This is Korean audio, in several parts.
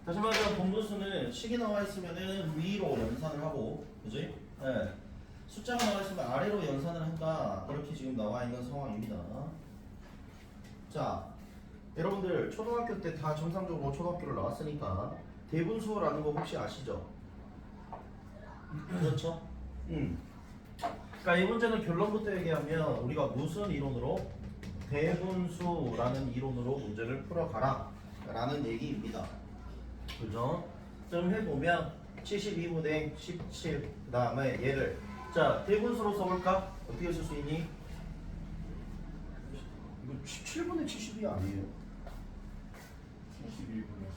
다시 말하면 본분수는 식이 나와 있으면은 위로 연산을 하고, 그지? 예. 숫자가 나와 있으면 아래로 연산을 한다. 이렇게 지금 나와 있는 상황입니다. 자, 여러분들 초등학교 때 다 정상적으로 초등학교를 나왔으니까 대분수라는 거 혹시 아시죠? 그렇죠? 그러니까 이 문제는 결론부터 얘기하면 우리가 무슨 이론으로 대분수라는 이론으로 문제를 풀어가라 라는 얘기입니다. 그죠? 좀 해보면 72분의 17 그 다음에 얘를 자 대분수로 써볼까? 어떻게 쓸 수 있니? 이거 17분의 70이 아니에요.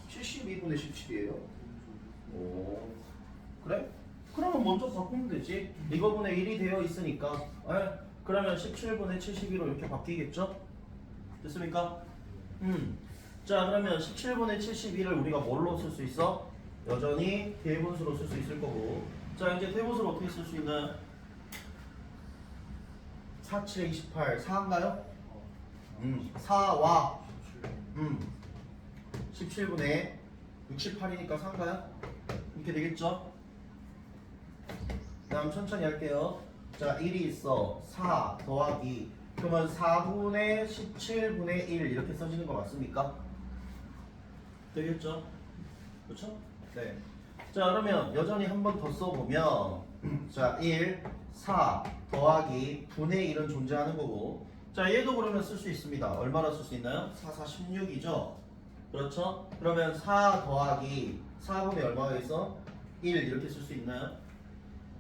72분의 17이에요. 오 그래? 그러면 먼저 바꾸면 되지. 이거분의 1이 되어 있으니까 그러면 17분의 72로 이렇게 바뀌겠죠? 됐습니까? 자 그러면 17분의 72를 우리가 뭘로 쓸 수 있어? 여전히 대분수로 쓸 수 있을 거고 자 이제 대분수를 어떻게 쓸 수 있나요? 4, 7에 28 4인가요? 4와 17분의 68이니까 4인가요? 이렇게 되겠죠? 다음 천천히 할게요. 자 1이 있어 4 더하기 그러면 4분의 17분의 1 이렇게 써지는 거 맞습니까? 되겠죠? 그렇죠? 네. 자 그러면 여전히 한 번 더 써보면 자 1, 4 더하기 분의 1은 존재하는 거고 자 얘도 그러면 쓸 수 있습니다. 얼마나 쓸 수 있나요? 4, 4, 16이죠? 그렇죠? 그러면 4 더하기 4분의 얼마가 있어? 1 이렇게 쓸 수 있나요?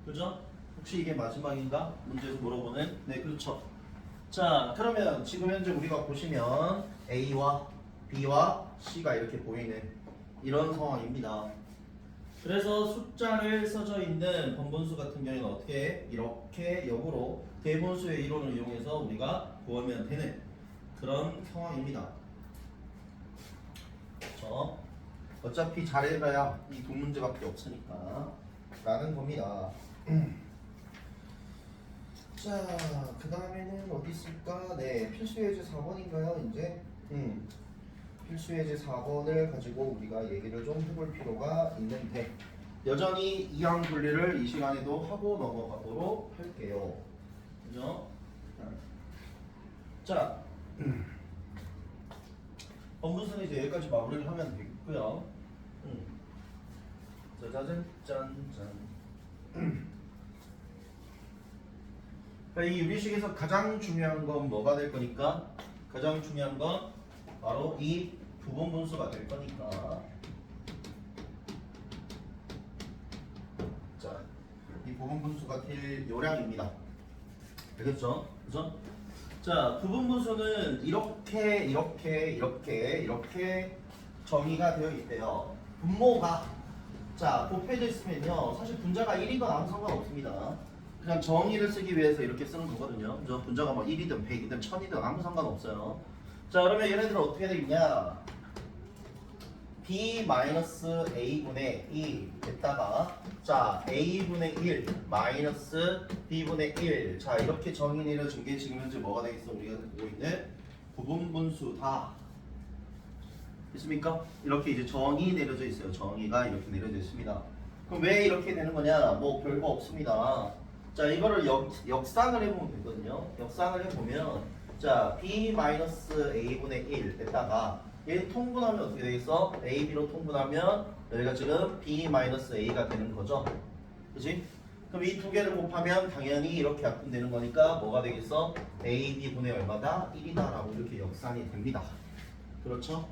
그죠? 혹시 이게 마지막인가? 문제에서 물어보는 네 그렇죠. 자 그러면 지금 현재 우리가 보시면 A와 B와 C가 이렇게 보이는 이런 상황입니다. 그래서 숫자를 써져 있는 번분수 같은 경우에는 어떻게 해? 이렇게 역으로 대분수의 이론을 이용해서 우리가 구하면 되는 그런 상황입니다. 그렇죠? 어차피 잘해봐야 이 두 문제밖에 없으니까 라는 겁니다. 자, 그 다음에는 어디 있을까? 네, 필수예제 4번인가요, 이제? 필수예제 4번을 가지고 우리가 얘기를 좀 해볼 필요가 있는데, 여전히 이항 분리를 이 시간에도 하고 넘어가도록 할게요. 그죠? 자, 번분수는 이제 여기까지 마무리를 하면 되겠고요. 짜자잔, 짠짠. 이 유리식에서 가장 중요한 건 뭐가 될 거니까? 가장 중요한 건 바로 이 부분분수가 될 거니까 자, 이 부분분수가 될 요량입니다. 알겠죠? 그죠? 자, 부분분수는 이렇게 정의가 되어 있대요. 분모가 자, 곱해져 있으면요. 사실 분자가 1이건 아무 상관없습니다. 그냥 정의를 쓰기 위해서 이렇게 쓰는 거거든요. 그죠? 분자가 뭐 1이든 100이든 1000이든 아무 상관없어요. 자 그러면 얘네들은 어떻게 되겠냐 b-a분의 2에다가 자 a분의 1 마이너스 b분의 1 자 이렇게 정의 내려준 게 지금 현재 뭐가 되겠어 우리가 갖고 있는 부분분수다 있습니까? 이렇게 이제 정의 내려져 있어요. 정의가 이렇게 내려져 있습니다. 그럼 왜 이렇게 되는 거냐 뭐 별거 없습니다. 자 이거를 역상을 해보면 되거든요. 역상을 해보면 자 b-a분의 1에다가 얘 통분하면 어떻게 되겠어? a, b로 통분하면 여기가 지금 b-a가 되는 거죠. 그치? 그럼 이 두 개를 곱하면 당연히 이렇게 약분되는 거니까 뭐가 되겠어? a, b분의 얼마다? 1이다 라고 이렇게 역산이 됩니다. 그렇죠?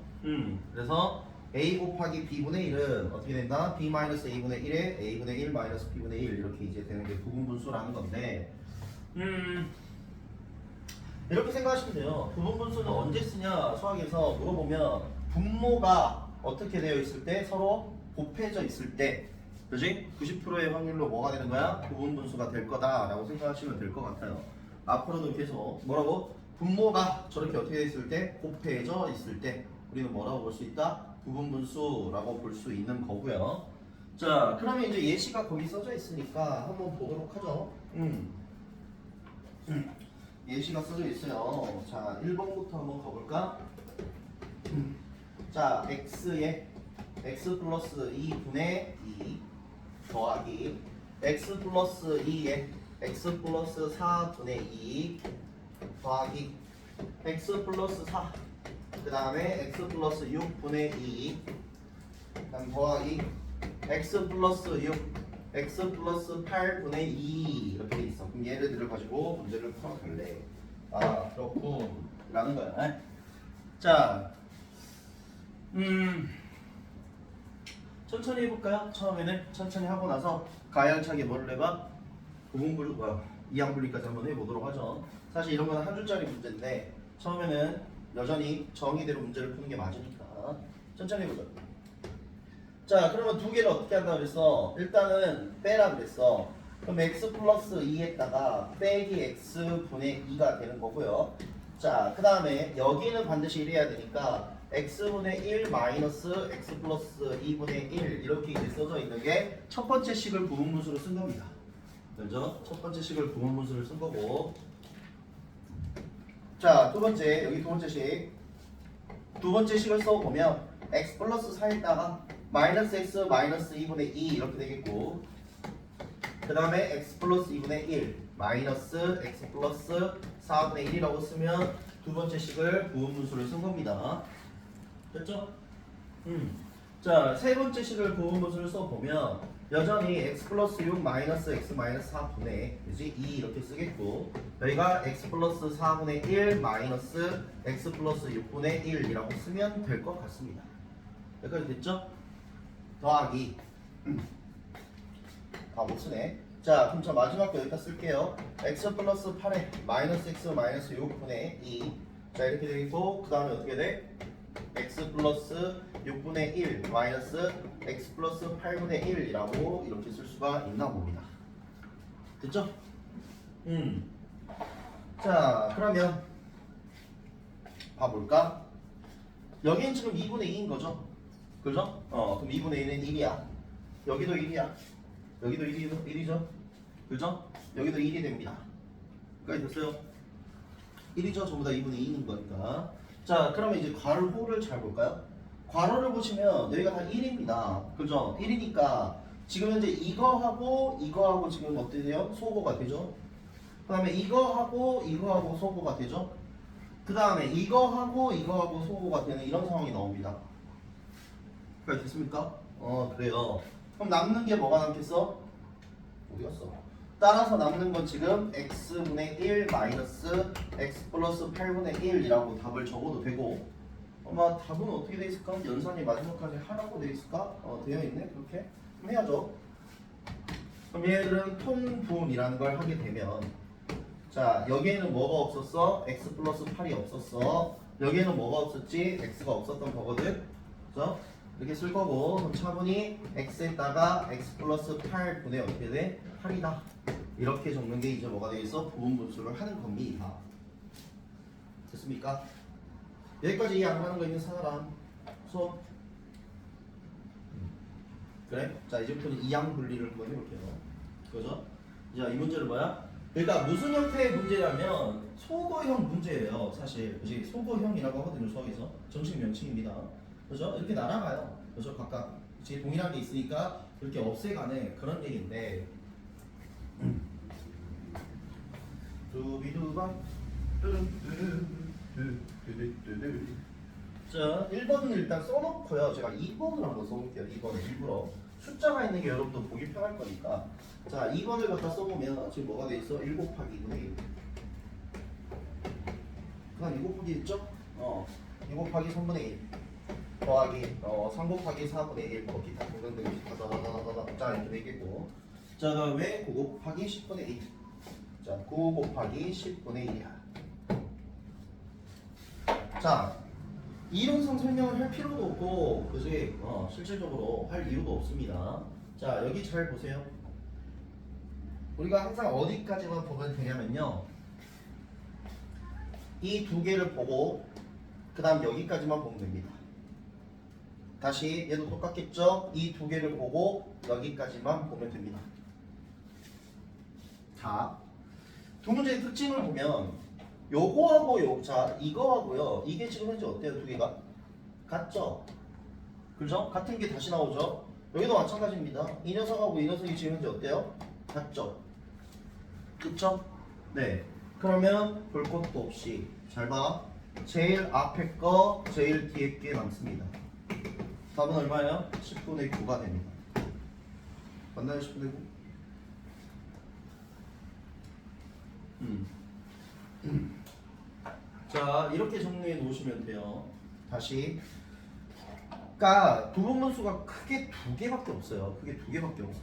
그래서 a 곱하기 b분의 1은 어떻게 된다? b-a분의 1에 a분의 1 마이너스 b분의 1 이렇게 이제 되는 게 부분분수라는 건데 이렇게 생각하시면 돼요. 부분분수는 언제 쓰냐 수학에서 물어보면 분모가 어떻게 되어 있을 때 서로 곱해져 있을 때 그지? 90%의 확률로 뭐가 되는 거야? 부분분수가 될 거다 라고 생각하시면 될 것 같아요. 앞으로도 계속 뭐라고? 분모가 저렇게 어떻게 되어 있을 때 곱해져 있을 때 우리는 뭐라고 볼 수 있다? 부분분수라고 볼 수 있는 거고요. 자, 그러면 이제 예시가 거기 써져 있으니까 한번 보도록 하죠. 예시가 써져 있어요. 자, 1번부터 한번 가볼까? 자, x에 x 플러스 2분의 2 더하기 x 플러스 2에 x 플러스 4분의 2 더하기 x 플러스 4 그 다음에 x 플러스 6분의 2 그다음 더하기 x 플러스 6 x 플러스 8분의 2 이렇게 돼 있어. 그럼 얘네들을 가지고 문제를 풀어갈래. 아 그렇군 라는 거야. 자 천천히 해볼까요? 처음에는 천천히 하고 나서 가열차게 뭐를 해봐? 구분분리 이항분리까지 한번 해보도록 하죠. 사실 이런 거는 한 줄짜리 문제인데 처음에는 여전히 정의대로 문제를 푸는 게 맞으니까 천천히 해보자. 자 그러면 두 개를 어떻게 한다 그랬어? 일단은 빼라 그랬어. 그럼 x 플러스 2에다가 빼기 x분의 2가 되는 거고요. 자 그 다음에 여기는 반드시 이래야 되니까 x분의 1 마이너스 x 플러스 2분의 1 이렇게 이제 써져 있는 게 첫 번째 식을 부분분수로 쓴 겁니다. 먼저 첫 번째 식을 부분분수를 쓴 거고, 자 두 번째 여기 두 번째 식, 두 번째 식을 써보면 x 플러스 4에다가 마이너스 x 마이너스 2분의 2 이렇게 되겠고, 그 다음에 x 플러스 2분의 1 마이너스 x 플러스 4분의 1이라고 쓰면 두 번째 식을 부분분수를 쓴 겁니다. 됐죠? 자, 세 번째 식을 부분분수를 써보면 여전히 x 플러스 6 마이너스 x 마이너스 4분의 그지? 2 이렇게 쓰겠고, 여기가 x 플러스 4분의 1 마이너스 x 플러스 6분의 1이라고 쓰면 될 것 같습니다. 여기까지 됐죠? 더하기 다 못쓰네. 자 그럼 저 마지막 거 여기다 쓸게요. x 플러스 8에 마이너스 x 마이너스 6분의 2. 자 이렇게 되겠고, 그 다음에 어떻게 돼? x 플러스 6분의 1 마이너스 x 플러스 8분의 1이라고 이렇게 쓸 수가 있나 봅니다. 됐죠? 자 그러면 봐볼까? 여기는 지금 2분의 2인 거죠? 그죠? 그럼 2분의 1은 1이야. 여기도 1이야. 여기도 1이죠? 그죠? 여기도 1이 됩니다. 여기까지 됐어요? 1이죠? 전부 다 2분의 2인 거니까. 자, 그러면 이제 괄호를 잘 볼까요? 괄호를 보시면 여기가 다 1입니다. 그죠? 1이니까 지금 현재 이거하고 지금 어떻게 돼요? 소거가 되죠? 그 다음에 이거하고 소거가 되죠? 그 다음에 이거하고 소거가 되는 이런 상황이 나옵니다. 여기까지 됐습니까? 그래요. 그럼 남는 게 뭐가 남겠어? 어디 갔어? 따라서 남는 건 지금 x분의 1 마이너스 x 플러스 8분의 1이라고 답을 적어도 되고, 아마 답은 어떻게 돼 있을까? 연산이 마지막까지 하라고 돼 있을까? 되어 있네. 그렇게 그럼 해야죠. 그럼 얘들은 통분이라는 걸 하게 되면, 자 여기에는 뭐가 없었어? x 플러스 8이 없었어. 여기에는 뭐가 없었지? x가 없었던 거거든. 그래서 이렇게 쓸 거고, 그럼 차분히 x에다가 x 플러스 8분의 어떻게 돼? 8이다. 이렇게 적는 게 이제 뭐가 되겠어? 부분분수를 하는 겁니다. 됐습니까? 여기까지 이해 안 가는 거 있는 사람 손. 그래? 자 이제부터는 이항 분리를 한번 해볼게요. 그죠? 자 이 문제는 뭐야? 그러니까 무슨 형태의 문제냐면 소거형 문제예요. 사실 그지? 소거형이라고 하거든요. 수학에서 정식 명칭입니다. 그죠? 이렇게 날아가요. 그죠? 각각 제 동일한 게 있으니까 이렇게 없애가는 그런 얘기인데, 두비두방 자 1번은 일단 써놓고요. 제가 2번을 한번 써볼게요. 2번은 일부러 숫자가 있는 게 여러분도 보기 편할 거니까. 자 2번을 갖다 써보면 지금 뭐가 돼 있어? 1 곱하기 2분의 1. 그다음 2 곱하기 1죠? 2 곱하기 3분의 1 더하기 3 곱하기 4분의 1 뭐 기타 등등등 다다다다다다 자 이렇게 되겠고, 자 그다음에 9 곱하기 10분의 1. 자 9 곱하기 10분의 1이야. 자 이론상 설명을 할 필요도 없고, 그지? 실질적으로 할 이유도 없습니다. 자 여기 잘 보세요. 우리가 항상 어디까지만 보면 되냐면요, 이 두 개를 보고 그 다음 여기까지만 보면 됩니다. 다시 얘도 똑같겠죠? 이 두 개를 보고 여기까지만 보면 됩니다. 자, 두 문제의 특징을 보면 요거하고 자 이거하고요, 이게 지금 현재 어때요? 두 개가 같죠? 그죠? 같은 게 다시 나오죠? 여기도 마찬가지입니다. 이 녀석하고 이 녀석이 지금 현재 어때요? 같죠? 그쵸? 네. 그러면 볼 것도 없이 잘 봐. 제일 앞에 거, 제일 뒤에 게 남습니다. 답은 얼마예요? 10분의 9가 됩니다. 맞나요? 10분의 9? 자, 이렇게 정리해 놓으시면 돼요. 다시. 그러니까 부분분수가 크게 두 개밖에 없어요. 크게 두 개밖에 없어.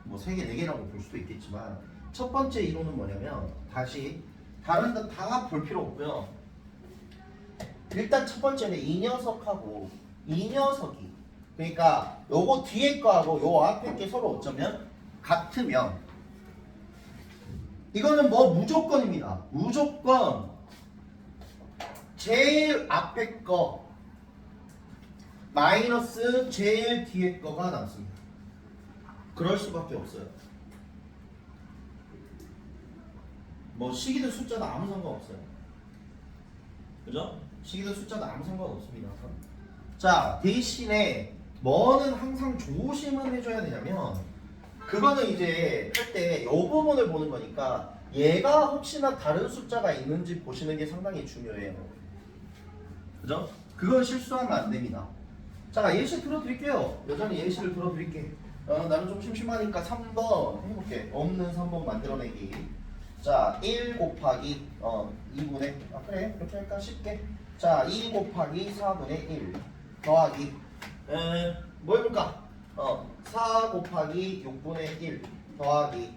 뭐 세 개, 네 개라고 볼 수도 있겠지만 첫 번째 이론은 뭐냐면 다시 다른 데 다 볼 필요 없고요. 일단 첫 번째는 이 녀석하고 이 녀석이 그러니까 요거 뒤에 거하고 요 앞에 게 서로 어쩌면 같으면 이거는 뭐 무조건입니다. 무조건 제일 앞에 거 마이너스 제일 뒤에 거가 남습니다. 그럴 수밖에 없어요. 뭐 시기든 숫자든 아무 상관없어요. 그죠? 시기든 숫자든 아무 상관없습니다. 자, 대신에 뭐는 항상 조심은 해줘야 되냐면 그거는 이제 할 때 이 부분을 보는 거니까 얘가 혹시나 다른 숫자가 있는지 보시는 게 상당히 중요해요. 그죠? 그건 실수하면 안 됩니다. 자, 예시 들어드릴게요. 여전히 예시를 들어드릴게. 나는 좀 심심하니까 3번 해볼게. 없는 3번 만들어내기. 자, 1 곱하기 2분의 그래 이렇게 할까 쉽게. 자, 2 곱하기 4분의 1 더하기 뭐 해볼까? 4 곱하기 6분의 1 더하기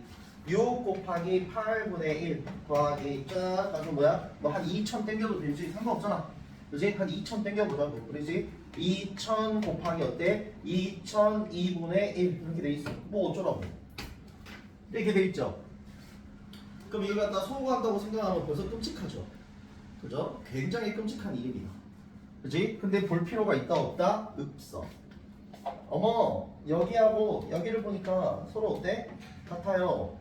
6 곱하기 8분의 1 더하기 자, 나중 뭐야? 뭐 한 2000 땡겨도 되지 상관없잖아. 그지? 한 2000 땡겨보자고. 그러지? 2000 곱하기 어때? 2002분의 1 이렇게 돼 있어. 뭐 어쩌라고? 이렇게 돼 있죠. 그럼 이걸 갖다 소거한다고 생각하면 벌써 끔찍하죠. 그죠? 굉장히 끔찍한 일입니다. 그지? 근데 볼 필요가 있다 없다? 없어. 어머 여기하고 여기를 보니까 서로 어때? 같아요.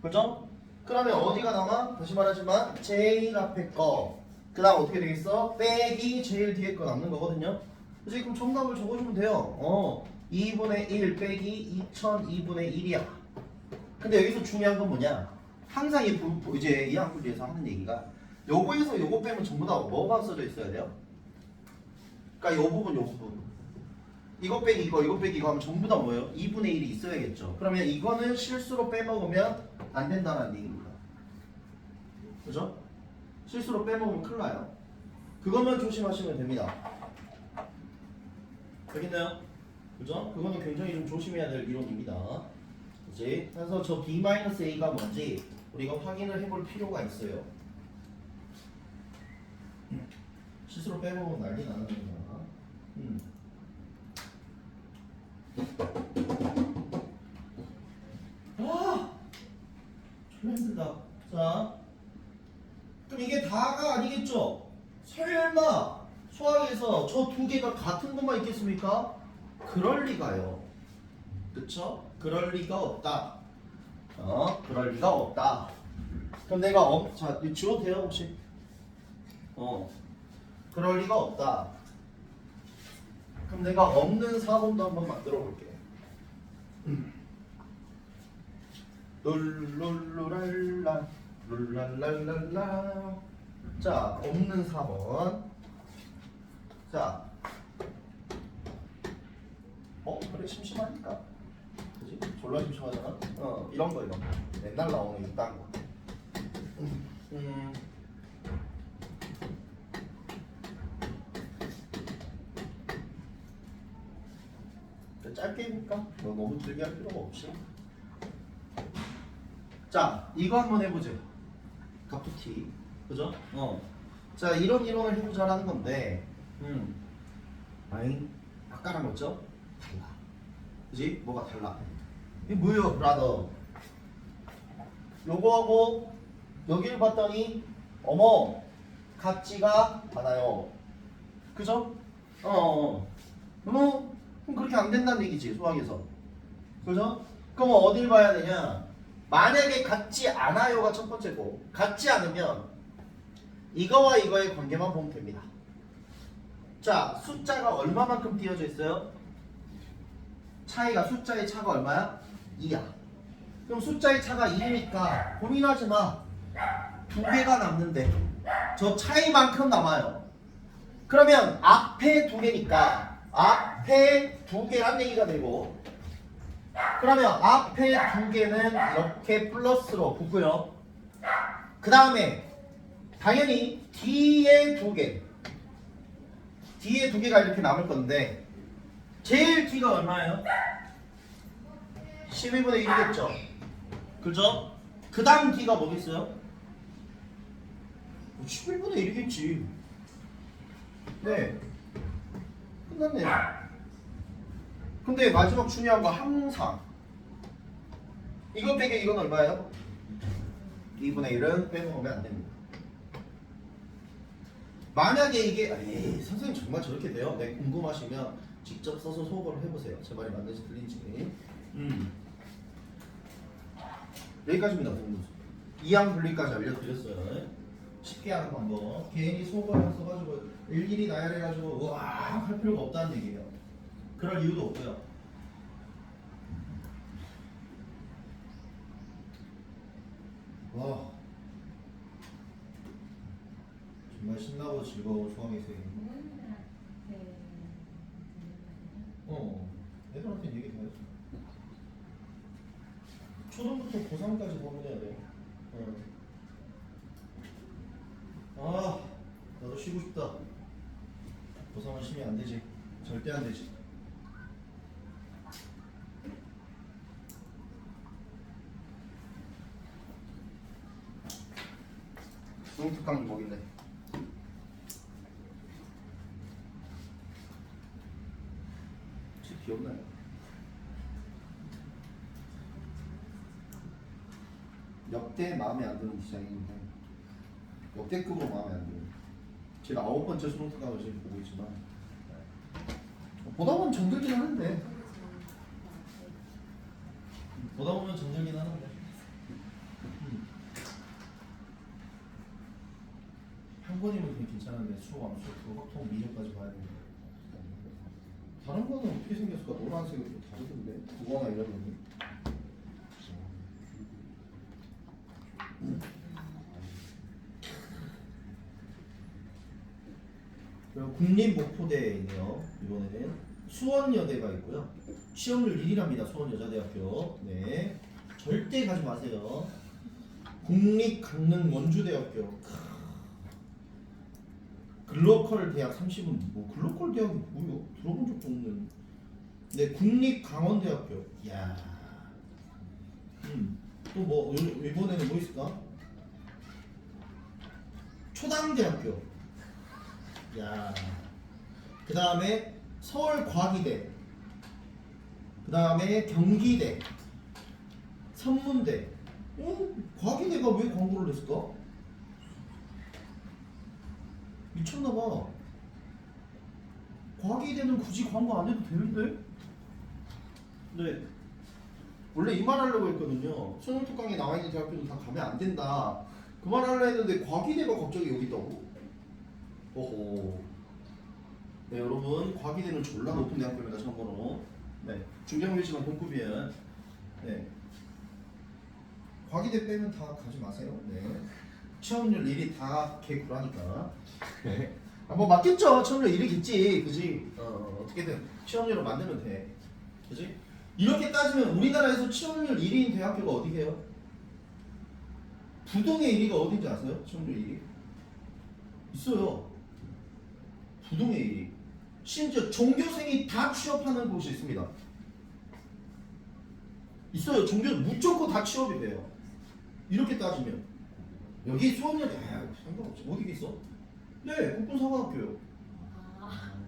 그죠? 그러면 어디가 남아? 다시 말하지만 제일 앞에 거 그 다음 어떻게 되겠어? 빼기 제일 뒤에 거 남는 거거든요. 그치? 그럼 정답을 적어주면 돼요. 2분의 1 빼기 2002분의 1이야. 근데 여기서 중요한 건 뭐냐? 항상 이제 이 한국에서 하는 얘기가 요거에서 요거 빼면 전부 다 뭐가 써져 있어야 돼요? 그러니까 요 부분 요 부분 이거 빼기 이거 빼기 이거 하면 전부 다 뭐예요? 2분의 1이 있어야겠죠. 그러면 이거는 실수로 빼먹으면 안 된다는 얘기입니다. 그죠? 실수로 빼먹으면 큰일 나요. 그것만 조심하시면 됩니다. 알겠나요? 그죠? 그거는 굉장히 좀 조심해야 될 이론입니다. 그치? 그래서 저 b-a가 뭔지 우리가 확인을 해볼 필요가 있어요. 실수로 빼먹으면 난리 나는 거야. 졸라 힘들다. 자, 그럼 이게 다가 아니겠죠? 설마 수학에서 저 두 개가 같은 것만 있겠습니까? 그럴 리가요. 그쵸? 그럴 리가 없다. 그럴 리가 없다. 그럼 내가 자, 이거 지워도 돼요 혹시? 그럴 리가 없다. 그럼 내가 없는 4번도 한번 만들어 볼게. 룰룰루랄라 룰랄랄랄라. 자, 없는 4번. 자, 그래 심심하니까. 그지? 졸라 심심하잖아. 이런 거 맨날 나오는 이딴 거. 짧게 해볼까? 뭐 너무 길게 할 필요가 없이. 자, 이거 한번 해보죠. 갑툭튀. 그죠? 자, 이런 이론을 해보자라는 건데, 아잉, 아까랑 뭐죠? 달라. 그지? 뭐가 달라? 이게 뭐예요, 브라더? 요거하고 여기를 봤더니, 어머, 같지가 않아요. 그죠? 그럼 그렇게 안 된다는 얘기지, 수학에서. 그죠? 그럼 어딜 봐야 되냐? 만약에 같지 않아요가 첫 번째고, 같지 않으면 이거와 이거의 관계만 보면 됩니다. 자, 숫자가 얼마만큼 띄어져 있어요? 차이가 숫자의 차가 얼마야? 2야. 그럼 숫자의 차가 2니까 고민하지 마. 두 개가 남는데 저 차이만큼 남아요. 그러면 앞에 두 개니까 앞에 두 개란 얘기가 되고, 그러면 앞에 두 개는 이렇게 플러스로 붙고요. 그 다음에 당연히 뒤에 두 개, 뒤에 두 개가 이렇게 남을 건데 제일 뒤가 얼마예요? 12분의 1이겠죠. 그죠? 그 다음 뒤가 뭐겠어요? 11분의 1이겠지. 네, 끝났네요. 근데 마지막 중요한 거 항상 이거 빼기 이건 얼마예요? 2분의 1은 빼먹으면 안 됩니다. 만약에 이게 에이 선생님 정말 저렇게 돼요? 네, 궁금하시면 직접 써서 소거를 해보세요. 제 말이 맞는지 틀린지. 여기까지입니다. 이항 분리까지 알려드렸어요. 쉽게 하는 방법. 괜히 소거를 써가지고 일일이 나열해가지고 우와 할 필요가 없다는 얘기예요. 그럴 이유도 없고요. 와 정말 신나고 즐거운 수학이세요. 애들한테 얘기 다 했어. 초등부터 고3까지 고민해야 돼. 아 나도 쉬고 싶다. 고3은 쉬면 안 되지. 절대 안 되지. 수능특강이 뭐길래? 혹시 기억나요? 역대 마음에 안 드는 디자인인데 역대급으로 마음에 안 드는. 제가 9번째 수능특강을 지금 보고 있지만 보다 보면 정들긴 하는데 한 번이면 그냥 괜찮은데 수업 암수 그 확통 미적까지 봐야 되는데 다른 거는 어떻게 생겼을까? 노란색이 좀 다르던데 그거나 이런 거는. 그리고 국립목포대에 있네요. 이번에는 수원여대가 있고요. 취업률 1위랍니다. 수원여자대학교. 네, 절대 가지 마세요. 국립강릉원주대학교. 글로컬 대학 30은 뭐 글로컬 대학이 뭐요? 들어본 적도 없는. 네, 국립강원대학교. 이야. 또 뭐 이번에는 뭐 있을까? 초당대학교. 야. 그 다음에 서울과기대. 그 다음에 경기대. 선문대. 과기대가 왜 광고를 냈을까? 미쳤나봐. 과기대는 굳이 광고 안 해도 되는데? 네. 원래 이 말 하려고 했거든요. 수능특강에 나와 있는 대학교도 다 가면 안 된다. 그 말 하려고 했는데 과기대가 갑자기 여기 있다고? 오호. 네, 여러분 과기대는 졸라 높은 대학교입니다. 참고로. 네. 중경밀지만 동급이에요. 네. 과기대 빼면 다 가지 마세요. 네. 취업률 1위 다 개구라니까. 네. 아, 뭐 맞겠죠. 취업률 1위겠지. 그지? 어떻게든 취업률을 만들면 돼. 그지? 이렇게 따지면 우리나라에서 취업률 1위인 대학교가 어디게요? 부동의 1위가 어딘지 아세요? 취업률 1위? 있어요. 부동의 1위. 심지어 종교생이 다 취업하는 곳이 있습니다. 있어요. 종교 무조건 다 취업이 돼요. 이렇게 따지면 여기 수업률 상관없지. 어디겠어? 네, 국군사관학교요.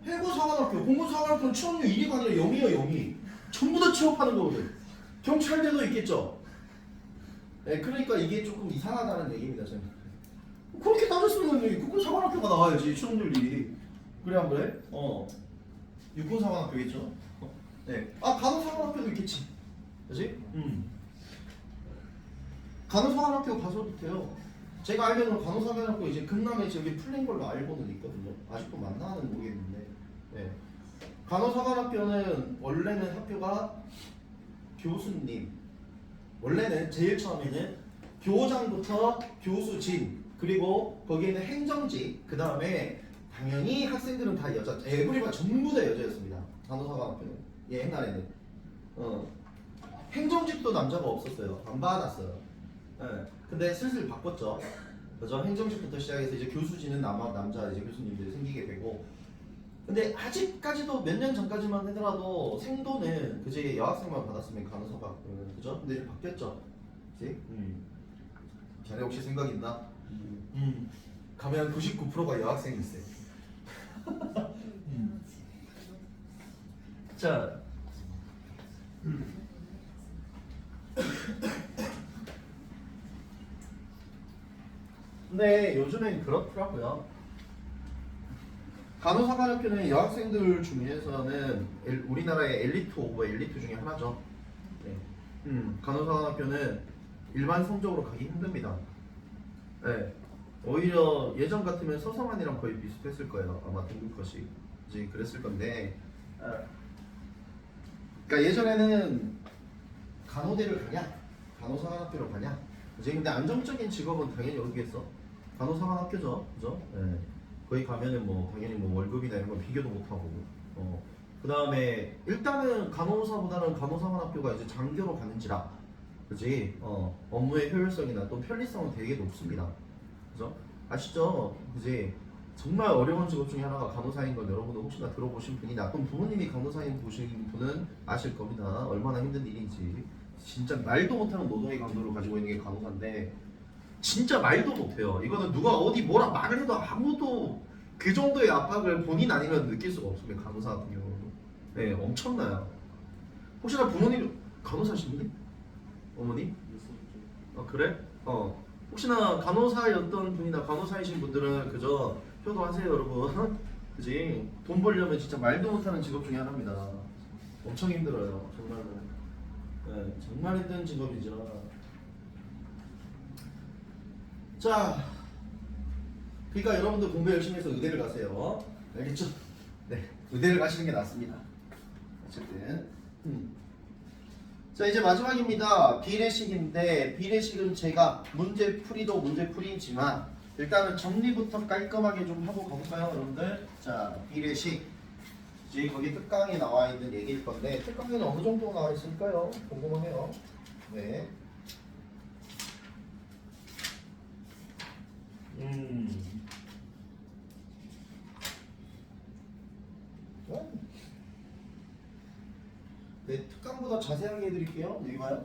해군사관학교, 공군사관학교는 취업률 1위가 아니라 0이에요. 0이. 전부 다 취업하는 거거든. 경찰대도 있겠죠. 네, 그러니까 이게 조금 이상하다는 얘기입니다. 저는. 그렇게 따졌으면 국군사관학교가 나와야지. 취업률 1위. 그래 안 그래? 육군사관학교겠죠. 네. 아, 간호사관학교도 있겠지. 그지? 간호사관학교 가셔도 돼요. 제가 알기로는 간호사관학교 이제 금남에 저기 풀린 걸로 알고는 있거든요. 아직도 맞나는 모르겠는데. 네. 간호사관학교는 원래는 학교가 교수님, 원래는 제일 처음에는 교장부터 교수진, 그리고 거기에는 행정직, 그 다음에 당연히 학생들은 다 여자, 에브리가 전부 다 여자였습니다. 간호사관학교는 옛날에는 행정직도 남자가 없었어요. 안 받았어요. 네. 근데 슬슬 바꿨죠. 그죠? 행정직부터 시작해서 이제 교수진은 남자 이제 교수님들이 생기게 되고. 근데 아직까지도 몇 년 전까지만 하더라도 생도는 그제 여학생만 받았으면 간호사가 그죠? 근데 이제 바뀌었죠. 그치? 자네 혹시 생각 있나? 가면 99%가 여학생이 있어요. 자, 근데 요즘엔 그렇더라고요. 간호사관학교는 여학생들 중에서는 우리나라의 엘리트 오브 엘리트 중에 하나죠. 네. 간호사관학교는 일반 성적으로 가기 힘듭니다. 네. 오히려 예전 같으면 서성한이랑 거의 비슷했을 거예요. 아마 등급컷이 이제 그랬을 건데. 그러니까 예전에는 간호대를 가냐, 간호사관학교로 가냐. 이제 근데 안정적인 직업은 당연히 어디겠어? 간호사관학교죠, 그죠? 네. 거기 가면은 뭐 당연히 뭐 월급이나 이런 건 비교도 못 하고. 그 다음에 일단은 간호사보다는 간호사관학교가 이제 장교로 가는지라, 그지? 업무의 효율성이나 또 편리성은 되게 높습니다. 그죠? 아시죠? 그지? 정말 어려운 직업 중에 하나가 간호사인 건 여러분도 혹시나 들어보신 분이나 또 부모님이 간호사인 보신 분은 아실 겁니다. 얼마나 힘든 일인지. 진짜 말도 못하는 노동의 강도를 가지고 있는 게 간호사인데 진짜 말도 못해요. 이거는 누가 어디 뭐라 말을 해도 아무도 그 정도의 압박을 본인 아니면 느낄 수가 없습니다. 간호사 같은 경우는. 네, 엄청나요. 혹시나 부모님 간호사신지? 어머니? 그래? 혹시나 간호사였던 분이나 간호사이신 분들은 그저 효도하세요, 여러분. 그지? 돈 벌려면 진짜 말도 못하는 직업 중에 하나입니다. 엄청 힘들어요, 정말로. 네, 정말 힘든 직업이죠. 자, 그러니까 여러분들 공부 열심히 해서 의대를 가세요. 알겠죠? 네, 의대를 가시는 게 낫습니다. 어쨌든. 자, 이제 마지막입니다. 비례식인데 비례식은 제가 문제풀이도 문제풀이지만 일단은 정리부터 깔끔하게 좀 하고 가볼까요, 여러분들? 자, 비례식. 이제 거기 특강에 나와 있는 얘기일 건데 특강에는 어느 정도 나와 있을까요? 궁금하네요. 네. 네, 특강보다 자세하게 해드릴게요. 여기 봐요.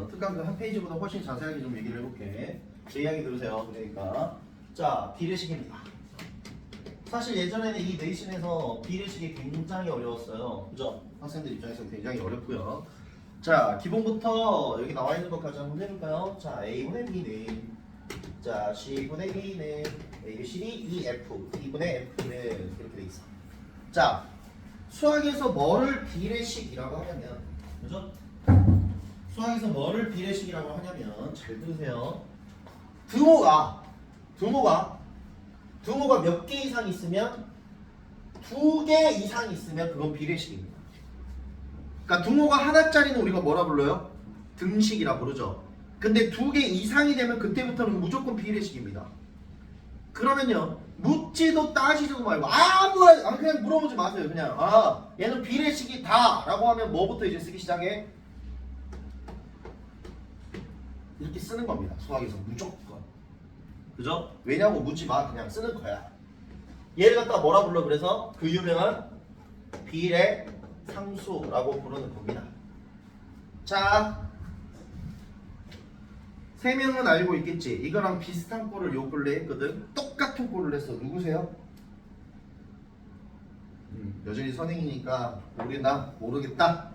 특강 한 페이지보다 훨씬 자세하게 좀 얘기를 해볼게. 제 이야기 들으세요. 그러니까 자, 비례식입니다. 사실 예전에는 이 내신에서 비례식이 굉장히 어려웠어요. 그죠? 학생들 입장에서 굉장히 어렵고요. 자, 기본부터 여기 나와 있는 것까지 한번 해볼까요? 자, A분의 B는, 자, C분의 B는, ABCD, EF, E분의 F는 이렇게 돼 있어. 자, 수학에서 뭐를 비례식이라고 하냐면, 그죠? 수학에서 뭐를 비례식이라고 하냐면, 잘 들으세요. 등호가 몇 개 이상 있으면, 2개 이상 있으면 그건 비례식입니다. 그러니까 등호가 하나짜리는 우리가 뭐라 불러요? 등식이라 부르죠. 근데 2개 이상이 되면 그때부터는 무조건 비례식입니다. 그러면요, 묻지도 따지지도 말고 그냥 물어보지 마세요. 그냥 얘는 비례식이다 라고 하면 뭐부터 이제 쓰기 시작해? 이렇게 쓰는 겁니다. 수학에서 무조건. 그죠? 왜냐고 묻지 마. 그냥 쓰는 거야. 얘를 갖다가 뭐라 불러? 그래서 그 유명한 비례상수라고 부르는 겁니다. 자, 3명은 알고 있겠지? 이거랑 비슷한 꼴을 요 근래 했거든? 똑같은 꼴을 했어. 누구세요? 여전히 선행이니까 모르겠다.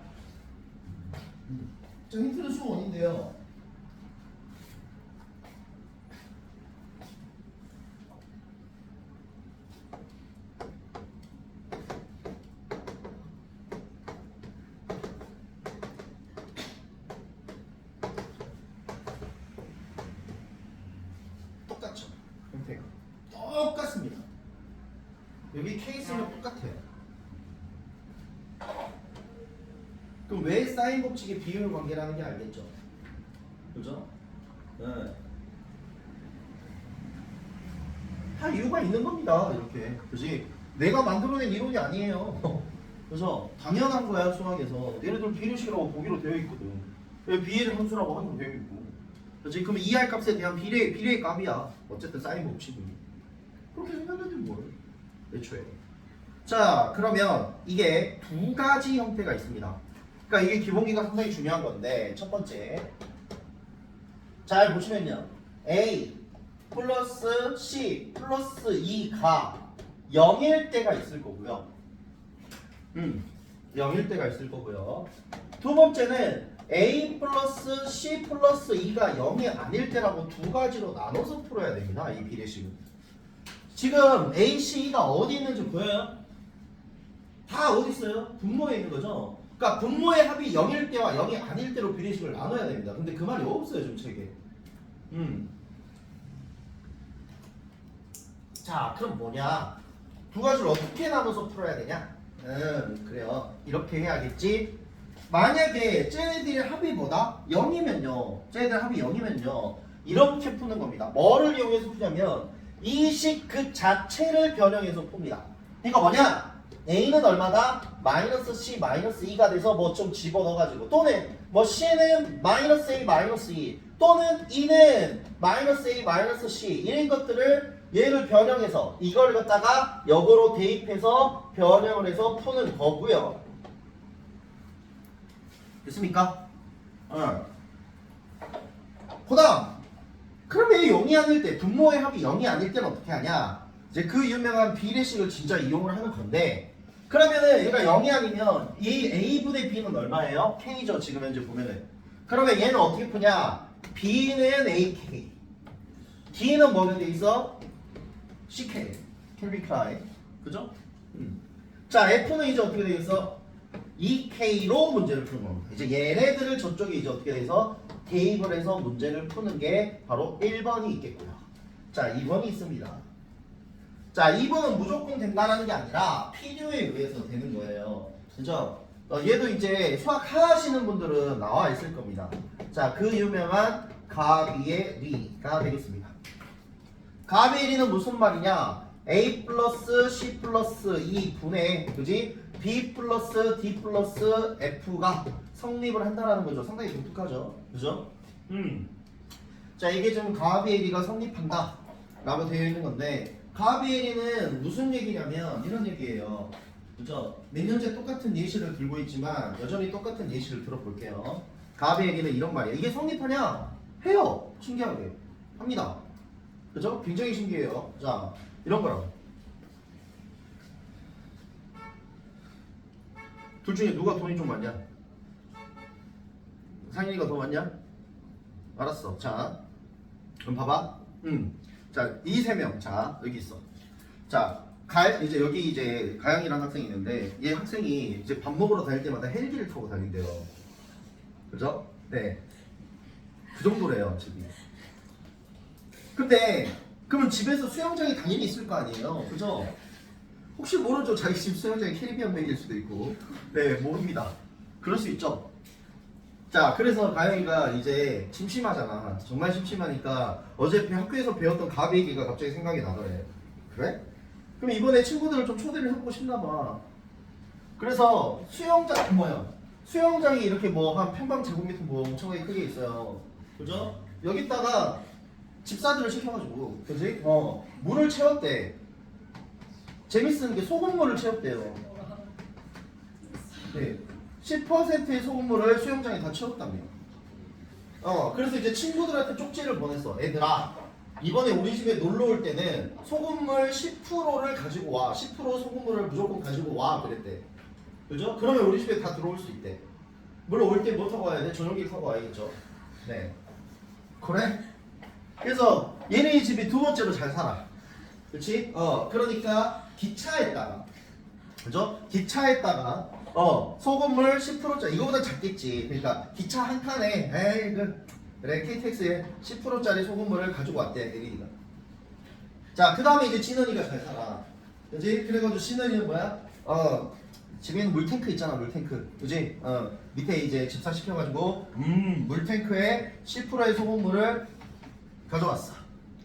저 힌트는 수원인데요. 똑같죠? 형태가 똑같습니다. 여기 케이스는 똑같아요. 그럼 왜 사인 법칙의 비율 관계라는 게 알겠죠? 그죠? 네. 다 이유가 있는 겁니다. 이렇게. 그지? 내가 만들어낸 이론이 아니에요. 그래서 당연한 거야 수학에서. 얘네들 비례식이라고 보기로 되어 있거든. 왜 비례 함수라고 하기로 되어 있고. 그지? 그럼 이할 값에 대한 비례의 값이야. 어쨌든 사인 법칙은. 그렇게 생각해도 뭘? 애초에. 자, 그러면 이게 두 가지 형태가 있습니다. 그러니까 이게 기본기가 상당히 중요한 건데 첫 번째. 잘 보시면요. A 플러스 C 플러스 2가 0일 때가 있을 거고요. 0일 때가 있을 거고요. 두 번째는 A 플러스 C 플러스 2가 0이 아닐 때라고 두 가지로 나눠서 풀어야 됩니다. 이 비례식은. 지금 A, C가 어디 있는지 보여요? 다 어디 있어요? 분모에 있는 거죠. 그러니까 분모의 합이 0일 때와 0이 아닐 때로 비례식을 나눠야 됩니다. 근데 그 말이 없어요, 지금 책에. 자, 그럼 뭐냐? 두 가지를 어떻게 나눠서 풀어야 되냐? 그래요. 이렇게 해야겠지. 만약에 쟤네들의 합이 뭐다? 0이면요. 쟤네들 합이 0이면요. 이렇게 푸는 겁니다. 뭐를 이용해서 푸냐면 이 식 그 자체를 변형해서 풉니다. 그러니까 뭐냐? A는 얼마다? 마이너스 C 마이너스 2가 돼서 뭐 좀 집어넣어가지고 또는 뭐 C는 마이너스 A 마이너스 2 또는 E는 마이너스 A 마이너스 C 이런 것들을 얘를 변형해서 이걸 갖다가 역으로 대입해서 변형을 해서 푸는 거고요. 됐습니까? 그 다음 그러면 0이 아닐 때 분모의 합이 0이 아닐 때는 어떻게 하냐? 이제 그 유명한 비례식을 진짜 이용을 하는 건데 그러면은 얘가 0이 아니면 이 A분의 B는 얼마예요? K죠 지금 현재 보면은. 그러면 얘는 어떻게 푸냐? B는 AK D는 뭐는 돼 있어? CK 켈빈 클라인 그죠? 자 F는 이제 어떻게 돼 있어? EK로 문제를 푸는 겁니다. 이제 얘네들을 저쪽에 이제 어떻게 돼서 대입을 해서 문제를 푸는 게 바로 1번이 있겠고요. 자 2번이 있습니다. 자 2번은 무조건 된다라는 게 아니라 필요에 의해서 되는 거예요. 그죠? 얘도 이제 수학 하시는 분들은 나와 있을 겁니다. 자 그 유명한 가비의 리가 되겠습니다. 가비의 리는 무슨 말이냐? A 플러스 C 플러스 2분의 그지? B 플러스 D 플러스 F가 성립을 한다라는 거죠. 상당히 독특하죠. 그죠? 자 이게 지금 가비의 리가 성립한다 라고 되어 있는 건데 가비의 리는 무슨 얘기냐면 이런 얘기예요. 그죠? 몇 년째 똑같은 예시를 들고 있지만 여전히 똑같은 예시를 들어볼게요. 가비의 리는 이런 말이에요. 이게 성립하냐? 해요. 신기하게 합니다. 그죠? 굉장히 신기해요. 자 이런 거라고. 둘 중에 누가 돈이 좀 많냐? 상인이가 더 많냐? 알았어. 자 그럼 봐봐. 자, 이 세 명. 자, 여기 있어. 자, 이제 여기 이제 가영이라는 학생이 있는데 얘 학생이 이제 밥 먹으러 다닐 때마다 헬기를 타고 다닌대요. 그죠? 네. 그 정도래요, 지금. 근데 그러면 집에서 수영장이 당연히 있을 거 아니에요. 그죠? 혹시 모르죠. 자기 집 수영장이 캐리비안 베이일 수도 있고. 네, 모릅니다. 그럴 수 있죠. 자, 그래서 가영이가 이제 심심하잖아. 정말 심심하니까 어제 학교에서 배웠던 가비 얘기가 갑자기 생각이 나더래. 그래? 그럼 이번에 친구들을 좀 초대를 해보고 싶나 봐. 그래서 수영장이 이렇게 뭐 한 평방 제곱미터 뭐 엄청나게 크게 있어요. 그죠? 여기다가 집사들을 시켜가지고, 그지? 물을 채웠대. 재밌는 게 소금물을 채웠대요. 네. 10%의 소금물을 수영장에 다 채웠다며. 그래서 이제 친구들한테 쪽지를 보냈어. 얘들아, 이번에 우리 집에 놀러 올 때는 소금물 10%를 가지고 와. 10% 소금물을 무조건 가지고 와. 그랬대. 그죠? 그러면 우리 집에 다 들어올 수 있대. 물론 올 때 뭐 타고 와야 돼? 전용기 타고 와야겠죠. 네. 그래? 그래서 얘네 집이 두 번째로 잘 살아. 그렇지? 그러니까 기차에다가, 그죠? 기차에다가 소금물 10%짜리 이거보다 작겠지. 그러니까 기차 한 칸에 그래 KTX에 10%짜리 소금물을 가지고 왔대 대리가. 자 그 다음에 이제 진원이가 잘 살아. 그지? 그래가지고 진원이는 뭐야? 집에 있는 물탱크 있잖아, 물탱크. 그지? 밑에 이제 집사시켜가지고 물탱크에 10%의 소금물을 가져왔어.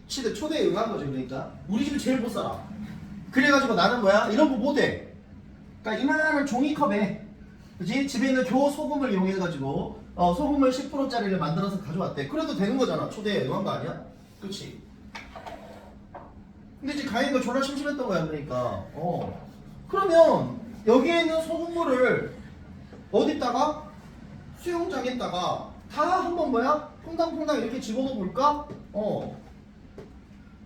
초대에 응한 거지. 그러니까 우리 집이 제일 못 살아. 그래가지고 나는 뭐야? 이런 거 못해. 그러니까 이만한 종이컵에, 그지? 집에 있는 교 소금을 이용해가지고 소금을 10%짜리를 만들어서 가져왔대. 그래도 되는 거잖아. 초대에 응한 거 아니야? 그치? 근데 이제 가인이가 졸라 심심했던 거야. 그러니까 그러면 여기에 있는 소금물을 어디다가 수영장에다가 다 한번 뭐야? 퐁당퐁당 이렇게 집어넣어 볼까?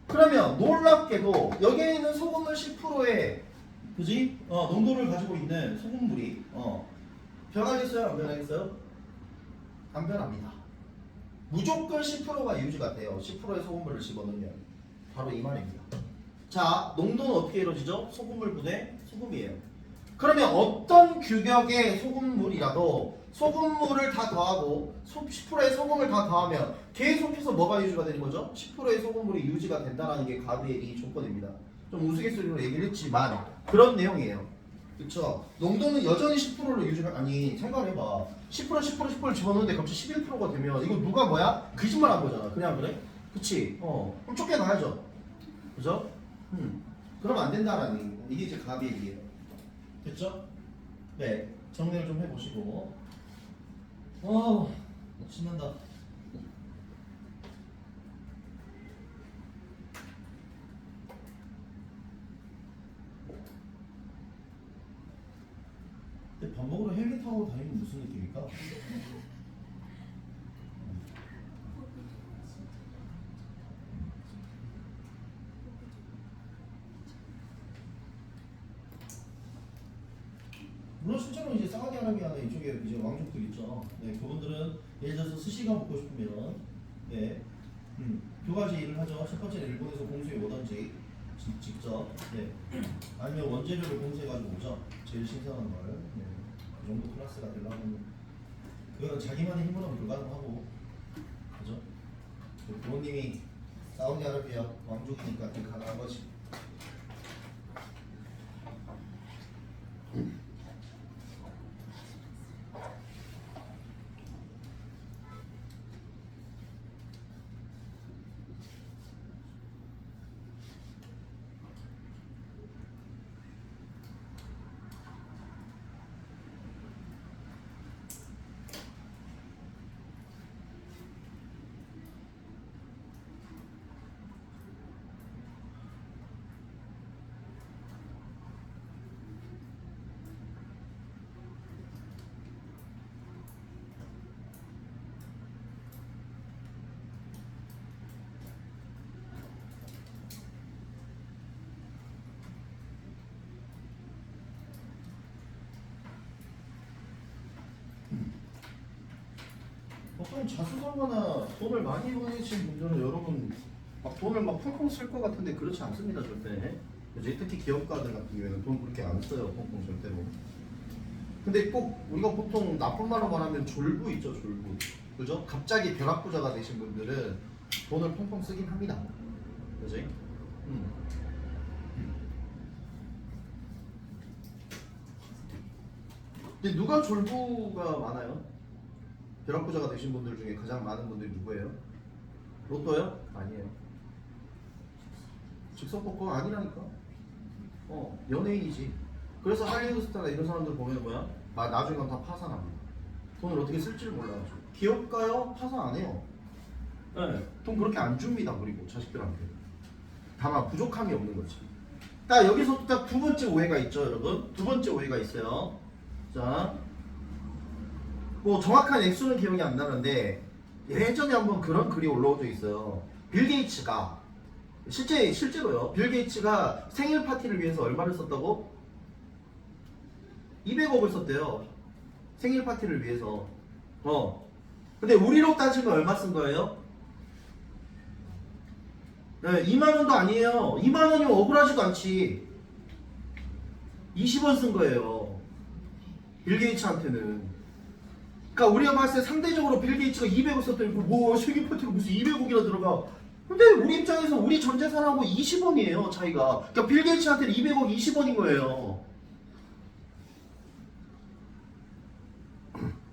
그러면 놀랍게도 여기에 있는 소금물 10%의 그지? 농도를 가지고 있는 소금물이 변하겠어요? 안 변하겠어요? 안 변합니다. 무조건 10%가 유지가 돼요. 10%의 소금물을 집어넣으면 바로 이 말입니다. 자, 농도는 어떻게 이루어지죠? 소금물 분의 소금이에요. 그러면 어떤 규격의 소금물이라도 소금물을 다 더하고 10%의 소금을 다 더하면 계속해서 뭐가 유지가 되는 거죠? 10%의 소금물이 유지가 된다는 게 가드의 이 조건입니다. 좀 우스갯소리로 얘기를 했지만 그런 내용이에요. 그쵸? 농도는 여전히 10%로 유지가, 아니 생각을 해봐. 10% 10% 집어넣는데 갑자기 11%가 되면 이거 누가 뭐야? 거짓말 한 거잖아. 그냥 그래? 그치? 그럼 쫓겨나야죠. 그죠? 그러면 안 된다라는 얘기고, 이게 이제 가드의 얘기예요. 됐죠? 네, 정리를 좀 해보시고. 신난다. 근데 밥 먹으러 헬기 타고 다니면 무슨 느낌일까? 물론 실제로 이제 사우디아라비아나 이쪽에 이제 왕족들 있죠. 네, 그분들은 예를 들어서 스시가 먹고 싶으면 네, 두 가지 일을 하죠. 첫 번째는 일본에서 공수해 오던지 직접, 네, 아니면 원재료를 공수해가지고 오죠. 제일 신선한 걸. 네, 그 정도 클래스가 되려면 그거는 자기만의 힘으로는 불가능하고, 그죠? 부모님이 사우디아라비아 왕족이니까 그게 가능한 거지. 보통 자수성가나 돈을 많이 보내신 분들은 여러분 막 돈을 막 펑펑 쓸 것 같은데 그렇지 않습니다, 절대. 그지? 특히 기업가들 같은 경우에는 돈 그렇게 안 써요, 펑펑 절대로. 근데 꼭 우리가 보통 나쁜 말로 말하면 졸부 있죠, 졸부. 그죠? 갑자기 벼락부자가 되신 분들은 돈을 펑펑 쓰긴 합니다. 그지? 근데 누가 졸부가 많아요? 벼락부자가 되신 분들 중에 가장 많은 분들이 누구예요? 로또요? 아니에요. 즉석포커 아니라니까. 연예인이지. 그래서 할리우드 스타나 이런 사람들 보면 뭐야? 나중에 다 파산합니다. 돈을 어떻게 쓸지를 몰라가지고. 기업가요? 파산 안 해요. 네, 돈 그렇게 안 줍니다. 그리고 자식들한테. 다만 부족함이 없는 거지. 딱 여기서 딱 두 번째 오해가 있죠, 여러분. 두 번째 오해가 있어요. 자, 뭐 정확한 액수는 기억이 안 나는데 예전에 한번 그런 글이 올라온 적 있어요. 빌 게이츠가 실제로요. 빌 게이츠가 생일 파티를 위해서 얼마를 썼다고? 200억을 썼대요. 생일 파티를 위해서. 근데 우리로 따지면 얼마 쓴 거예요? 네, 2만 원도 아니에요. 2만 원이면 억울하지도 않지. 20원 쓴 거예요. 빌 게이츠한테는. 그러니까 우리가 봤을 때 상대적으로 빌 게이츠가 200억 썼더니 뭐 세계 파티로 무슨 200억이나 들어가. 근데 우리 입장에서 우리 전 재산하고 20원이에요 차이가. 그러니까 빌 게이츠한테는 200억 20원인 거예요.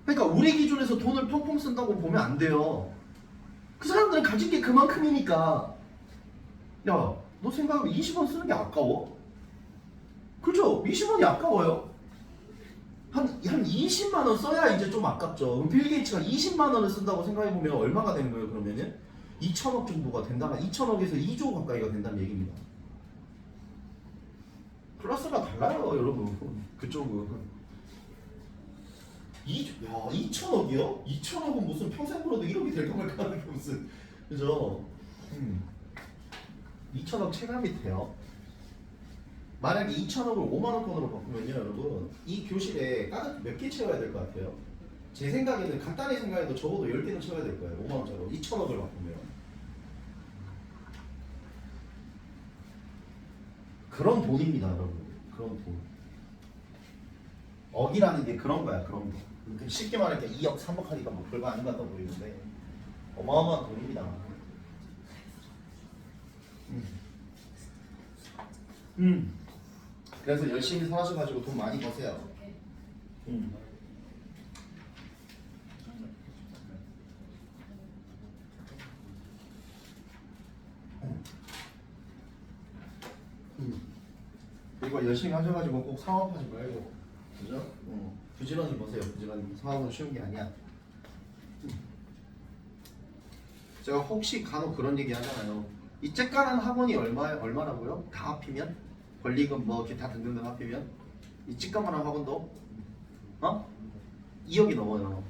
그러니까 우리 기준에서 돈을 펑펑 쓴다고 보면 안 돼요. 그 사람들은 가진 게 그만큼이니까. 야, 너 생각하면 20원 쓰는 게 아까워? 그죠? 20원이 아까워요? 한 20만 원 써야 이제 좀 아깝죠. 그럼 빌 게이츠가 20만 원을 쓴다고 생각해보면 얼마가 되는 거예요, 그러면은? 2천억 정도가 된다면 2천억에서 2조 가까이가 된다는 얘기입니다. 클래스가 달라요, 여러분. 그쪽은. 2천억이요? 2천억은 무슨 평생 벌어도 1억이 될까 말까 하는 게 무슨. 그죠? 2천억 체감이 돼요. 만약에 2천억을 5만원권으로 바꾸면요, 여러분, 이 교실에 가득 몇 개 채워야 될 것 같아요? 제 생각에는, 간단히 생각해도 적어도 10개는 채워야 될 거예요. 5만원짜리 2천억을 바꾸면. 그런 돈입니다, 여러분. 그런 돈. 억이라는 게 그런 거야, 그런 거. 쉽게 말하니까 2억, 3억 하니까 뭐 별거 아닌 것 같아 보이는데 어마어마한 돈입니다. 그래서 열심히 살아셔가지고 돈 많이 버세요. 그리고 열심히 하셔가지고 꼭 사업하지 말고, 그죠? 부지런히 보세요. 부지런히. 사업은 쉬운 게 아니야. 제가 혹시 간혹 그런 얘기 하잖아요. 이 째까는 학원이 얼마라고요? 다 합히면? 권리금 뭐 기타 등등등 합히면? 이 찌까만한 학원도 2억이 넘어요.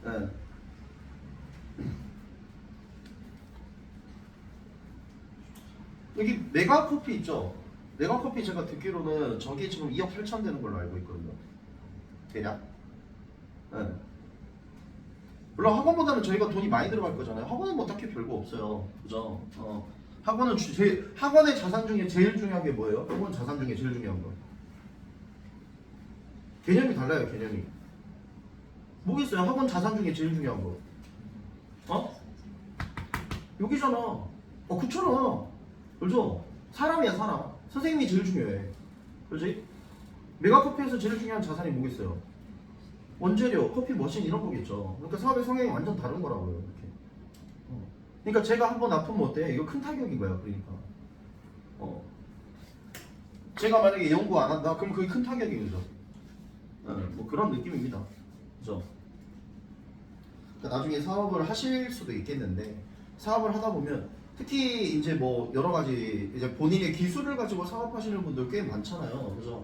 네. 여기 메가커피 있죠? 메가커피 제가 듣기로는 저게 지금 2억 8천 되는 걸로 알고 있거든요. 대략. 네. 물론 학원보다는 저희가 돈이 많이 들어갈 거잖아요. 학원은 뭐 딱히 별거 없어요. 그죠? 학원은 학원의 자산 중에 제일 중요한 게 뭐예요? 학원 자산 중에 제일 중요한 거. 개념이 달라요, 개념이. 뭐겠어요? 학원 자산 중에 제일 중요한 거. 여기잖아. 그처럼. 그죠? 사람이야, 사람. 선생님이 제일 중요해. 그렇지? 메가커피에서 제일 중요한 자산이 뭐겠어요? 원재료, 커피 머신 이런 거겠죠. 그러니까 사업의 성향이 완전 다른 거라고요. 이렇게. 그러니까 제가 한번 아프면 어때? 이거 큰 타격인 거야. 그러니까. 제가 만약에 연구 안 한다, 그럼 그게 큰 타격인 거죠. 뭐 그런 느낌입니다. 그죠? 그러니까 나중에 사업을 하실 수도 있겠는데, 사업을 하다 보면 특히 이제 뭐 여러 가지 이제 본인의 기술을 가지고 사업하시는 분들 꽤 많잖아요. 그래서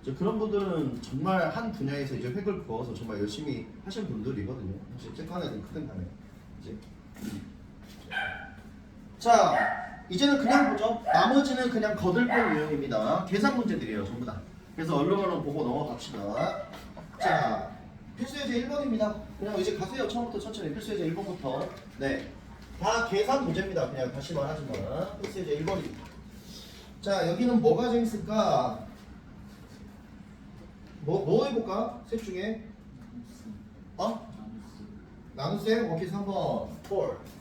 이제 그런 분들은 정말 한 분야에서 이제 획을 그어서 정말 열심히 하신 분들이거든요. 사실 째간에든 크든 간에. 이제. 자, 이제는 그냥 보죠. 나머지는 그냥 거들볼 유형입니다. 계산 문제들이에요, 전부 다. 그래서 얼른 보고 넘어갑시다. 자, 필수예제 1번입니다. 그냥 이제 가세요. 처음부터 천천히. 필수예제 1번부터. 네. 다 계산 문제입니다. 그냥 다시 말하지만. 필수예제 1번입니다. 자, 여기는 뭐가 재밌을까? 뭐 해볼까? 셋 중에? 나눗셈? 오케이, 3번. 4.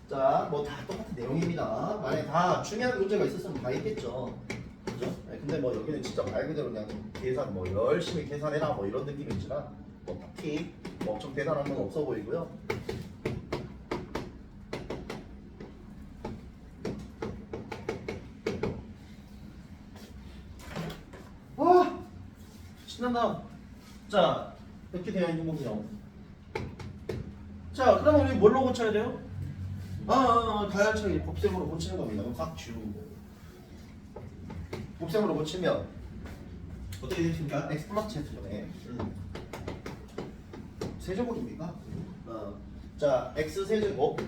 자, 뭐 다 똑같은 내용입니다. 만약에 다 중요한 문제가 있었으면 다 있겠죠. 그죠? 근데 뭐 여기는 진짜 말 그대로 그냥 계산 뭐 열심히 계산해라 뭐 이런 느낌이지만 뭐 딱히 뭐 엄청 대단한 건 없어 보이고요. 와! 신난다. 자, 이렇게 되어 있는 거군요. 자, 그러면 우리 뭘로 고쳐야 돼요? 가열차기 곱셈으로 고치는 겁니다. 그럼 싹 지우고 곱셈으로 고치면 어떻게 되십니까? x 플러스 z제곱에 세제곱입니까? 자, x 세제곱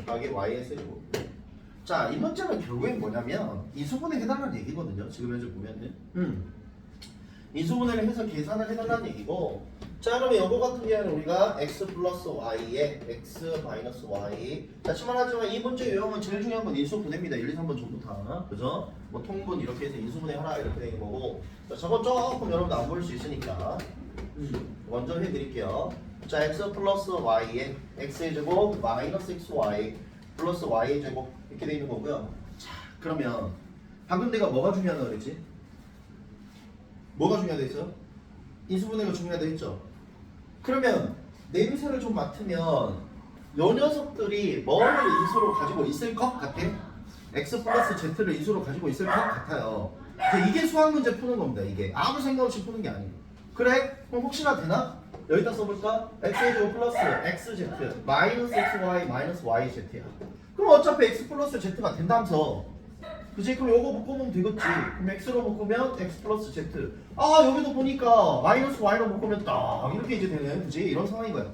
더하기 y의 세제곱. 자, 이 문제는 결국엔 뭐냐면 인수분해 해달라는 얘기거든요. 지금 현재 보면은 인수분해를 해서 계산을 해달라는 얘기고, 자, 그러면 이거 같은 경우는 우리가 x 플러스 y에 x 마이너스 y. 자, 치만하지만 이 문제 유형은 제일 중요한 건 인수분해입니다. 1, 2, 3번 전부 다. 그죠? 뭐 통분 이렇게 해서 인수분해 하라 이렇게 되는 거고. 자, 저거 조금 여러분 안 보일 수 있으니까 먼저 해드릴게요. 자, x 플러스 y에 x의 제곱 마이너스 xy 플러스 y의 제곱 이렇게 돼 있는 거고요. 자, 그러면 방금 내가 뭐가 중요하다고 그랬지? 뭐가 중요하다 했어요? 인수분해가 중요하다 했죠. 그러면 냄새를 좀 맡으면 요 녀석들이 뭐를 인수로 가지고 있을 것 같아? x 플러스 z를 인수로 가지고 있을 것 같아요. 이게 수학 문제 푸는 겁니다. 이게 아무 생각 없이 푸는 게 아니에요. 그래? 그럼 혹시나 되나? 여기다 써볼까? x제곱 플러스 xz 마이너스 xy 마이너스 yz야. 그럼 어차피 x 플러스 z가 된다면서. 그치? 그럼 요거 묶어보면 되겠지. 그럼 x로 묶으면 x 플러스 z. 아 여기도 보니까 마이너스 y로 묶으면 딱 이렇게 이제 되는, 그치? 이런 상황인 거야.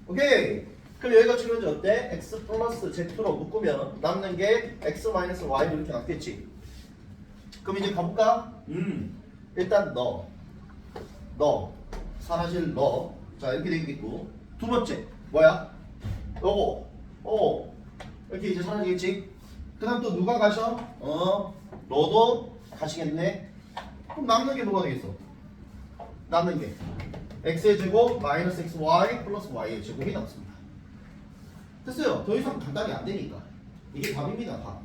오케이. 그럼 여기가 지금 현재 어때? x 플러스 z로 묶으면 남는 게 x 마이너스 y 이렇게 남겠지. 그럼 이제 가볼까? 일단 너 사라질 너. 자 이렇게 되겠고, 두 번째 뭐야? 요거 이렇게 이제 사라지겠지. 그 다음 또 누가 가셔? 너도 가시겠네. 그럼 남는 게 뭐가 되겠어? 남는 게 x의 제곱 마이너스 xy 플러스 y의 제곱이 남습니다. 됐어요. 더 이상 간단히 안 되니까 이게 답입니다. 답.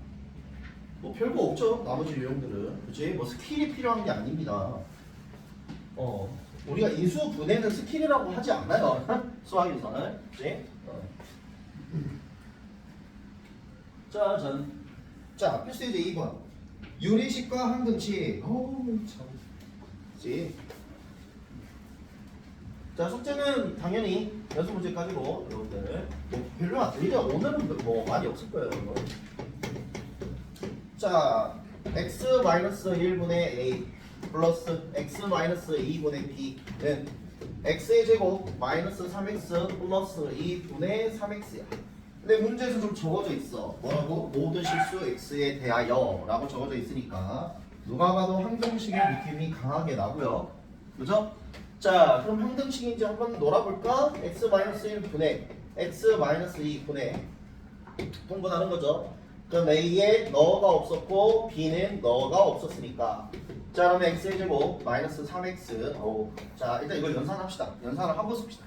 뭐 별거 없죠. 나머지 유형들은. 그치? 뭐 스킬이 필요한 게 아닙니다. 우리가 인수 분해는 스킬이라고 하지 않아요. 수학에서는. 그치? 짜잔. 자, 필수 이제 2번. 유리식과 항등식. 참. 그치? 자, 숙제는 당연히 연습 문제까지고 여러분들 뭐 별로 안 들리죠. 오늘은 뭐 많이 없을 거예요. 이거. 자, x-1분의 a 플러스 x-2분의 b는 x의 제곱 마이너스 3x 플러스 2분의 3x야. 근데 문제에서 좀 적어져 있어. 뭐라고? 모든 실수 x에 대하여 라고 적어져 있으니까 누가 봐도 항등식의 느낌이 강하게 나고요. 그죠? 자, 그럼 항등식인지 한번 놀아볼까? x-1분의 x-2분의 통분하는 거죠. 그럼 a에 너가 없었고 b는 너가 없었으니까, 자 그러면 x의 제곱 마이너스 3x. 자 일단 이거 연산합시다. 연산을 하고 씁시다.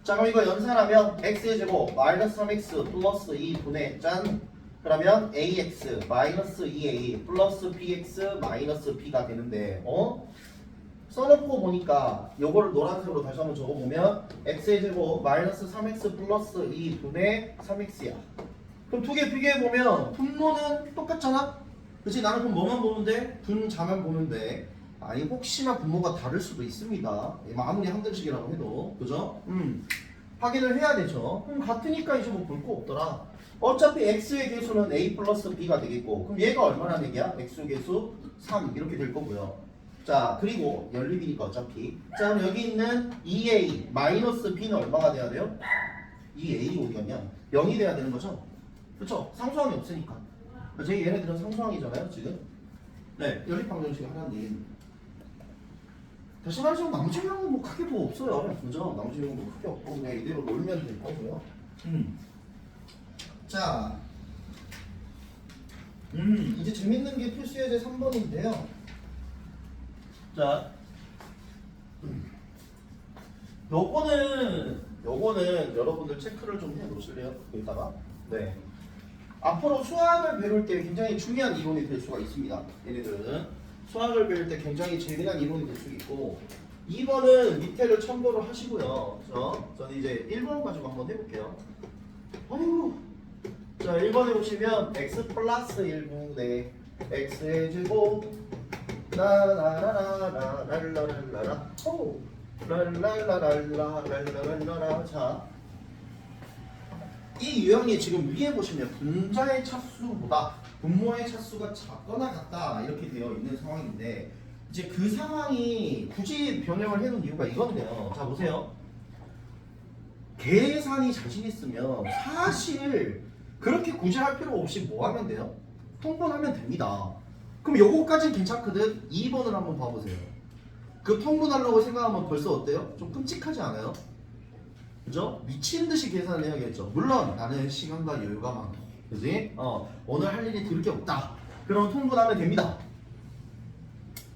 자 그럼 이거 연산하면 x의 제곱 마이너스 3x 플러스 2분의 짠, 그러면 ax 마이너스 2a 플러스 bx 마이너스 b가 되는데, 써놓고 보니까 요거를 노란색으로 다시 한번 적어보면 x의 제곱 마이너스 3x 플러스 2분의 3x야. 그럼 두 개 비교해보면 분모는 똑같잖아? 그치? 나는 그럼 뭐만 보면 돼? 분자만 보면 돼. 아니 혹시나 분모가 다를 수도 있습니다. 아무리 항등식이라고 해도. 그죠? 확인을 해야 되죠. 그럼 같으니까 이제 뭐 볼 거 없더라. 어차피 x의 개수는 a 플러스 b가 되겠고, 그럼 얘가 얼마나 얘기야? x 개수 3 이렇게 될 거고요. 자 그리고 연립이니까 어차피. 자 그럼 여기 있는 2a 마이너스 b는 얼마가 돼야 돼요? 2a 어디 갔냐? 0이 돼야 되는 거죠? 그쵸? 상수항이 없으니까. 제 얘네들은 상수항이잖아요 지금. 네, 연립방정식 하라는 얘기입니다. 다시 말해서 나머지 유형은 뭐 크게 뭐 없어요. 그죠? 나머지 유형은 뭐 크게 없고 그냥 이대로 놀면 될 거고요. 자, 이제 재밌는 게 필수예제 3번인데요. 자, 요거는 여러분들 체크를 좀 해 놓으실래요? 여기다가. 네. 앞으로 수학을 배울 때 굉장히 중요한 이론이 될 수가 있습니다. 얘네들은 수학을 배울 때 굉장히 재미난 이론이 될 수 있고, 2번은 밑에를 참고를 하시고요. 그래서 저는 이제 1번 가지고 한번 해볼게요. 아이고. 자 1번에 보시면 x 플러스 1분의 x의 제곱 라라라라라라라라라 랄랄라랄라랄라랄라라. 자, 이 유형이 지금 위에 보시면 분자의 차수보다 분모의 차수가 작거나 같다 이렇게 되어 있는 상황인데, 이제 그 상황이 굳이 변형을 해놓은 이유가 이건데요. 자 보세요. 계산이 자신 있으면 사실 그렇게 굳이 할 필요 없이 뭐 하면 돼요? 통분하면 됩니다. 그럼 요거까지는 괜찮거든. 2번을 한번 봐보세요. 그 통분하려고 생각하면 벌써 어때요? 좀 끔찍하지 않아요? 그죠? 미친 듯이 계산을 해야겠죠. 물론 나는 시간과 여유가 많고, 그지? 오늘 할 일이 들을 게 없다. 그럼 통분하면 됩니다.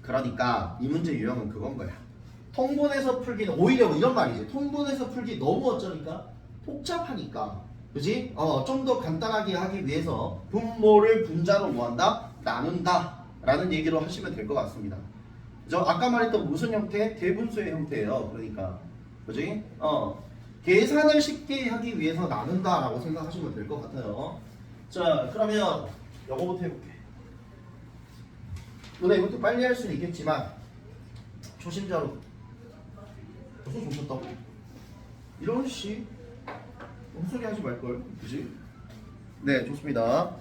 그러니까 이 문제 유형은 그건 거야. 통분해서 풀기는 오히려 이런 말이지. 통분해서 풀기 너무 어쩌니까 복잡하니까, 그지? 좀 더 간단하게 하기 위해서 분모를 분자로 뭐한다? 나눈다 라는 얘기로 하시면 될 것 같습니다. 저 아까 말했던 무슨 형태? 대분수의 형태예요. 그러니까 그지? 계산을 쉽게 하기 위해서 나눈다라고 생각하시면 될 것 같아요. 자, 그러면 영어부터 해볼게. 누나 이것도 빨리 할 수는 있겠지만 초심자로 벌써 좋셨다고? 이런 씨 헛소리 하지 말걸, 그지? 네, 좋습니다.